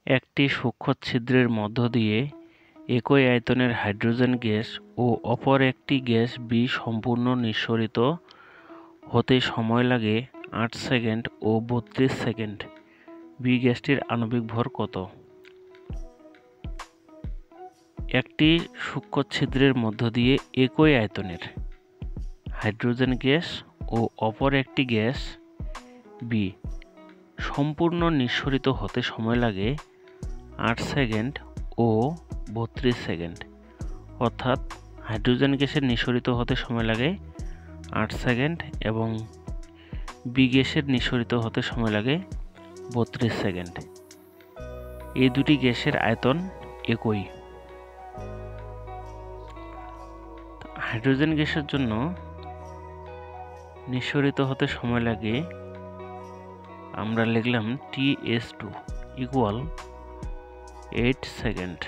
একটি সূক্ষ্ম ছিদ্রের মধ্য দিয়ে একই আয়তনের হাইড্রোজেন গ্যাস ও অপর একটি গ্যাস বি সম্পূর্ণ নিঃসরিত হতে সময় লাগে 8 সেকেন্ড ও 32 সেকেন্ড। বি গ্যাসটির আণবিক ভর কত? একটি সূক্ষ্ম ছিদ্রের মধ্য দিয়ে একই আয়তনের হাইড্রোজেন গ্যাস ও অপর একটি গ্যাস বি সম্পূর্ণ নিঃসরিত হতে সময় লাগে 8 সেকেন্ড ও 32 সেকেন্ড। অর্থাৎ হাইড্রোজেন গ্যাসের নিঃসরিত হতে সময় লাগে 8 সেকেন্ড এবং বি গ্যাসের নিঃসরিত হতে সময় লাগে 32 সেকেন্ড। এই দুটি গ্যাসের আয়তন একই। হাইড্রোজেন গ্যাসের জন্য নিঃসরিত হতে সময় লাগে, আমরা লিখলাম TS2 ইকুয়াল 8 সেকেন্ড।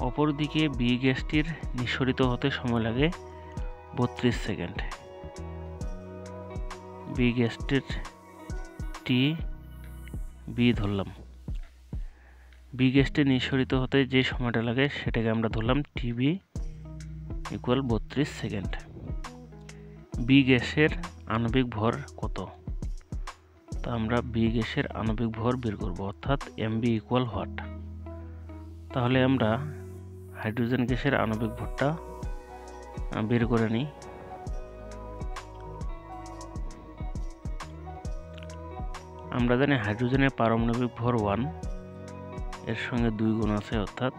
অপরদিকে বি গ্যাসটির নিঃসরিত হতে সময় লাগে 32 সেকেন্ড। বি গ্যাসটির টি বি ধরলাম, বি গ্যাসটি নিঃসরিত হতে যে সময়টা লাগে সেটাকে আমরা ধরলাম টিবি ইকুয়াল 32 সেকেন্ড। বি গ্যাসের আণবিক ভর কত? তো আমরা বি গ্যাসের আণবিক ভর বের করব, অর্থাৎ এমবি ইকুয়াল হোয়াট। তাহলে আমরা হাইড্রোজেন গ্যাসের আণবিক ভরটা বের করে নিই। আমরা জানি হাইড্রোজেনের পারমাণবিক ভর 1, এর সঙ্গে 2 গুণ আছে, অর্থাৎ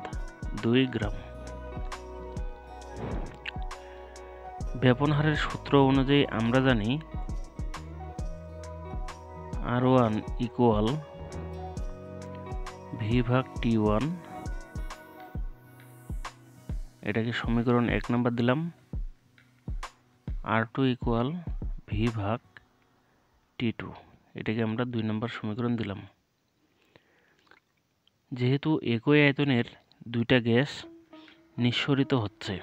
2 গ্রাম। ব্যাপন হারের সূত্র অনুযায়ী আমরা জানি R1 ইকুয়াল ভি ভাগ T1, এটাকে সমীকরণ 1 নম্বর দিলাম। R2 ইকুয়াল ভি ভাগ T2, এটাকে আমরা 2 নম্বর সমীকরণ দিলাম। যেহেতু একই আয়তনের দুইটা গ্যাস নিঃসরিত হচ্ছে,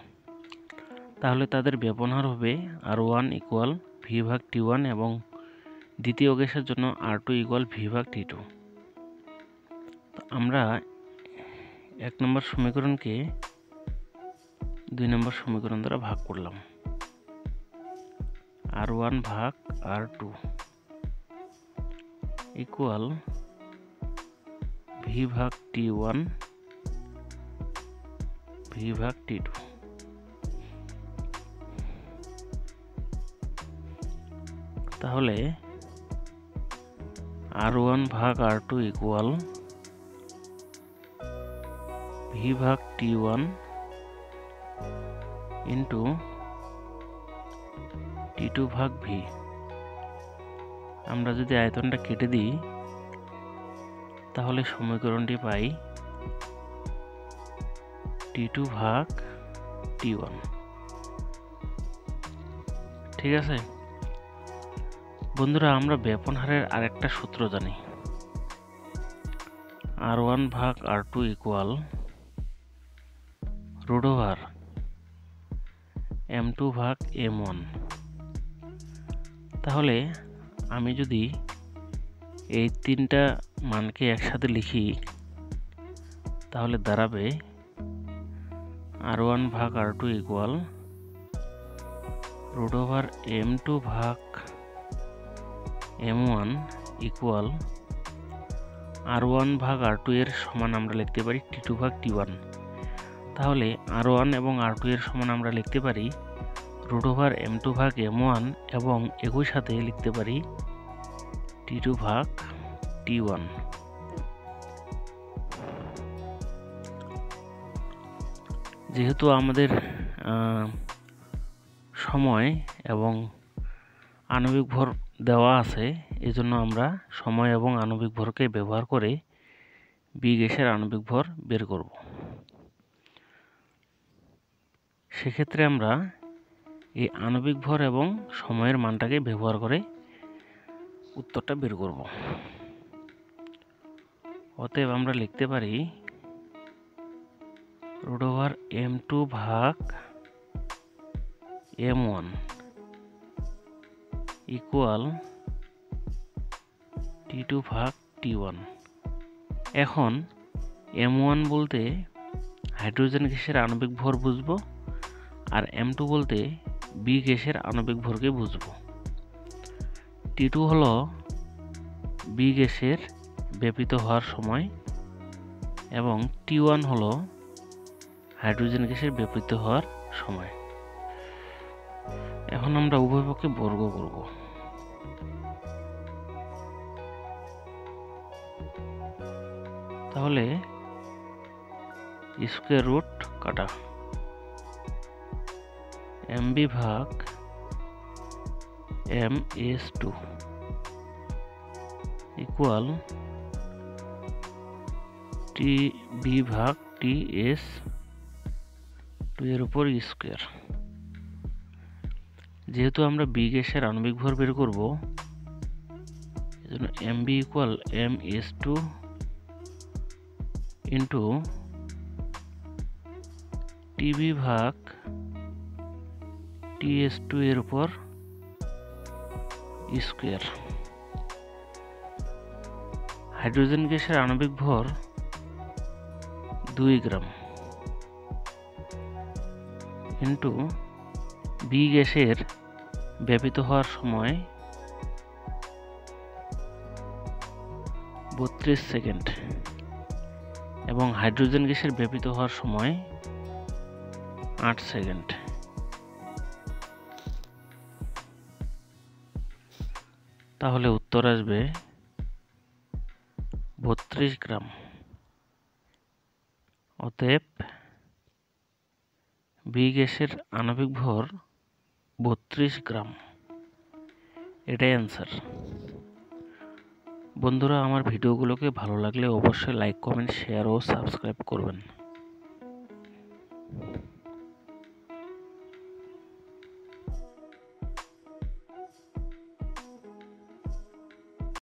তাহলে তাদের ব্যবহার হবে R1 ইকুয়াল ভি ভাগ T1 এবং দ্বিতীয় গ্যাসের জন্য R2 ইকুয়াল ভি ভাগ T2। আমরা 1 নম্বর সমীকরণকে 2 নম্বর সমীকরণ দ্বারা ভাগ করলাম। R1 ভাগ R2 ইকুয়াল ভি ভাগ T1 ভি ভাগ T2। তাহলে R1 ভাগ R2 ইকুয়াল ভি ভাগ T1 ইন্টু T2 ভাগ ভি। আমরা যদি আয়তনটা কেটে দিই তাহলে সমীকরণটি পাই T2 ভাগ T1। ঠিক আছে বন্ধুরা, আমরা ব্যাপন হারের আরেকটা সূত্র জানি, R1 ভাগ R2 equal root over M2 ভাগ M1। তাহলে আমি যদি এই তিনটা মানকে একসাথে লিখি তাহলে দাঁড়াবে R1 ভাগ R2 equal root over M2 ভাগ M1 ইকুয়াল R1 ভাগ R2 এর সমান আমরা লিখতে পারি T2 ভাগ T1। তাহলে R1 এবং R2 এর সমান আমরা লিখতে পারি রুট ওভার M2 ভাগ M1 এবং একই সাথে লিখতে পারি T2 ভাগ T1। যেহেতু আমাদের সময় এবং আণবিক ভর দেওয়া আছে, এজন্য আমরা সময় এবং আণবিক ভরকে ব্যবহার করে বি গ্যাসের আণবিক ভর বের করব। সেক্ষেত্রে আমরা এই আণবিক ভর এবং সময়ের মানটাকে ব্যবহার করে উত্তরটা বের করব। অতএব আমরা লিখতে পারি রুট ওভার M2 ভাগ M1 ইকুয়াল T2 ভাগ T1। এখন M1 বলতে হাইড্রোজেন গ্যাসের আণবিক ভর বুঝবো, আর M2 বলতে বি গ্যাসের আণবিক ভরকে বুঝবো। T2 হলো বি গ্যাসের ব্যাপিত হওয়ার সময় এবং T1 হলো হাইড্রোজেন গ্যাসের ব্যাপিত হওয়ার সময়। এখন আমরা উভয় পক্ষে বর্গ করব। তাহলে স্কয়ার রুট কাটা MB ভাগ MS2 ইকুয়াল TB ভাগ TS2 এর উপর স্কয়ার। যেহেতু আমরা বি গ্যাসের আণবিক ভর বের করব, এজন্য MB equal MS2 into TB ভাগ TS2 এর উপর স্কয়ার। হাইড্রোজেন গ্যাসের আণবিক ভর 2 গ্রাম ইন্টু বি গ্যাসের ব্যাপিত হওয়ার সময় 32 সেকেন্ড এবং হাইড্রোজেন গ্যাসের ব্যাপিত হওয়ার সময় 8 সেকেন্ড। তাহলে উত্তর আসবে 32 গ্রাম। অতএব বি গ্যাসের আণবিক ভর 32 গ্রাম। এটাই অ্যান্সার। বন্ধুরা, আমার ভিডিওগুলোকে ভালো লাগলে অবশ্যই লাইক, কমেন্ট, শেয়ার ও সাবস্ক্রাইব করবেন।